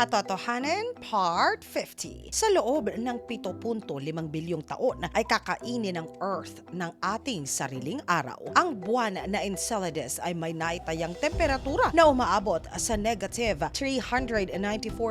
Katotohanan Part 50. Sa loob ng 7.5 bilyong taon ay kakainin ng Earth ng ating sariling araw. Ang buwan na Enceladus ay may naitayang temperatura na umaabot sa negative 394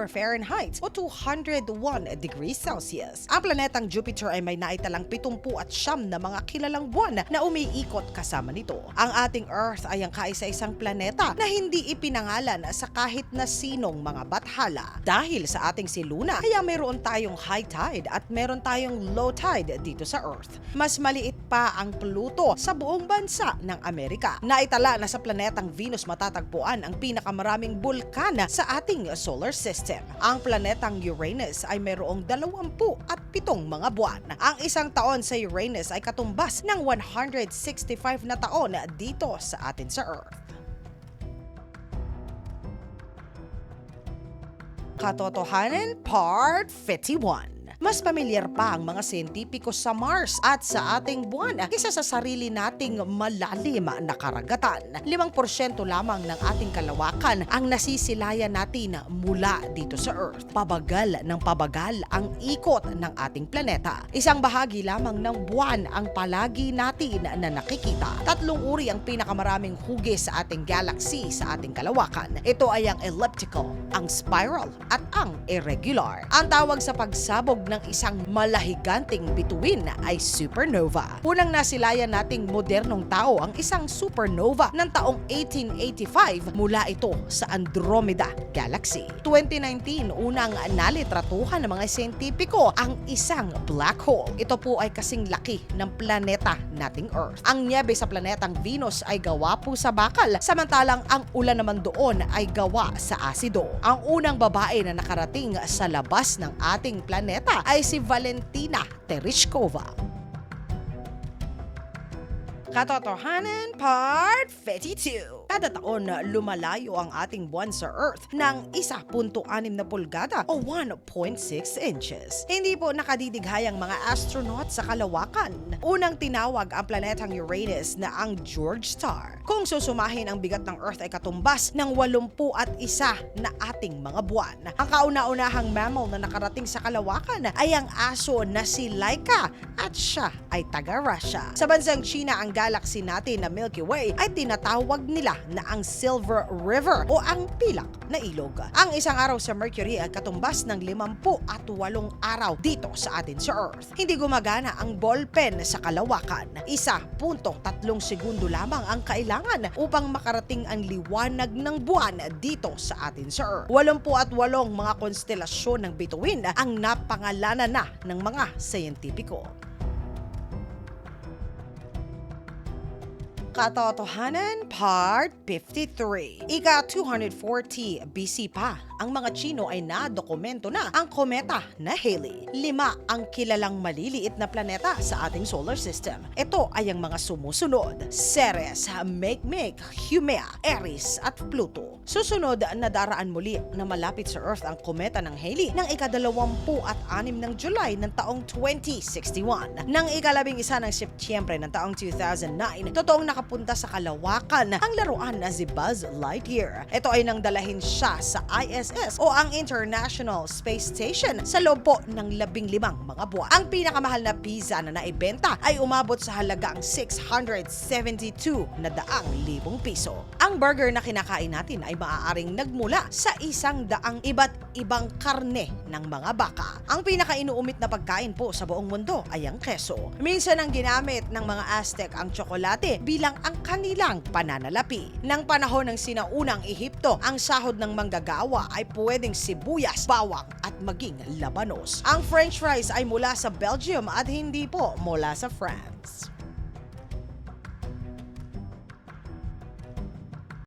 Fahrenheit o 201 degrees Celsius. Ang planetang Jupiter ay may naitalang 79 na mga kilalang buwan na umiikot kasama nito. Ang ating Earth ay ang kaisa-isang planeta na hindi ipinangalan sa kahit na sinong mga bathala. Dahil sa ating si Luna, kaya meron tayong high tide at meron tayong low tide dito sa Earth. Mas maliit pa ang Pluto sa buong bansa ng Amerika. Naitala na sa planetang Venus matatagpuan ang pinakamaraming bulkan sa ating solar system. Ang planetang Uranus ay mayroong 27 mga buwan. Ang isang taon sa Uranus ay katumbas ng 165 na taon dito sa atin sa Earth. Katotohanan Part 51. Mas pamilyar pa ang mga siyentipiko sa Mars at sa ating buwan kaysa sa sarili nating malalim na karagatan. 5% lamang ng ating kalawakan ang nasisilayan natin mula dito sa Earth. Pabagal ng pabagal ang ikot ng ating planeta. Isang bahagi lamang ng buwan ang palagi natin na nakikita. 3 uri ang pinakamaraming hugis sa ating galaxy sa ating kalawakan. Ito ay ang elliptical, ang spiral at ang irregular. Ang tawag sa pagsabog ng isang malahiganting bituin ay supernova. Unang nasilayan nating modernong tao ang isang supernova ng taong 1885 mula ito sa Andromeda Galaxy. 2019, unang nalitratuhan ng mga siyentipiko ang isang black hole. Ito po ay kasing laki ng planeta nating Earth. Ang niyebe sa planetang Venus ay gawa po sa bakal, samantalang ang ulan naman doon ay gawa sa asido. Ang unang babae na nakarating sa labas ng ating planeta ay si Valentina Tereshkova. Katotohanan Part 52. Kada taon lumalayo ang ating buwan sa Earth ng 1.6 na pulgada o 1.6 inches. Hindi po nakadidighay ang mga astronaut sa kalawakan. Unang tinawag ang planetang Uranus na ang George Star. Kung susumahin ang bigat ng Earth ay katumbas ng 81 na ating mga buwan. Ang kauna-unahang mammal na nakarating sa kalawakan ay ang aso na si Laika at siya ay taga-Russia. Sa bansang China, ang galaxy natin na Milky Way ay tinatawag nila na ang Silver River o ang pilak na ilog. Ang isang araw sa Mercury ay katumbas ng 58 araw dito sa atin sa Earth. Hindi gumagana ang ballpen sa kalawakan. 1.3 segundo lamang ang kailangan upang makarating ang liwanag ng buwan dito sa atin sa Earth. 88 mga konstelasyon ng bituin ang napangalanan na ng mga siyentipiko. Katotohanan Part 53. Ika 240 BC pa, ang mga Chino ay nadokumento na ang kometa na Halley. 5 ang kilalang maliliit na planeta sa ating solar system. Ito ay ang mga sumusunod: Ceres, Makemake, Haumea, Eris at Pluto. Susunod na daraan muli na malapit sa Earth ang kometa ng Halley ng ika-26 ng July ng taong 2061. Nang ika-11 ng Setyembre ng taong 2009, totoong nakapunta sa kalawakan ang laruan na si Buzz Lightyear. Ito ay nang dalahin siya sa ISS o ang International Space Station sa loob po ng 15 mga buwan. Ang pinakamahal na pizza na naibenta ay umabot sa halagang 672 na daang libong piso. Ang burger na kinakain natin ay maaaring nagmula sa 100 iba't ibang karne ng mga baka. Ang pinakainuumit na pagkain po sa buong mundo ay ang keso. Minsan ang ginamit ng mga Aztec ang tsokolate bilang ang kanilang pananalapi. Nang panahon ng sinaunang Ehipto, ang sahod ng manggagawa ay pwedeng sibuyas, bawang at maging labanos. Ang French fries ay mula sa Belgium at hindi po mula sa France.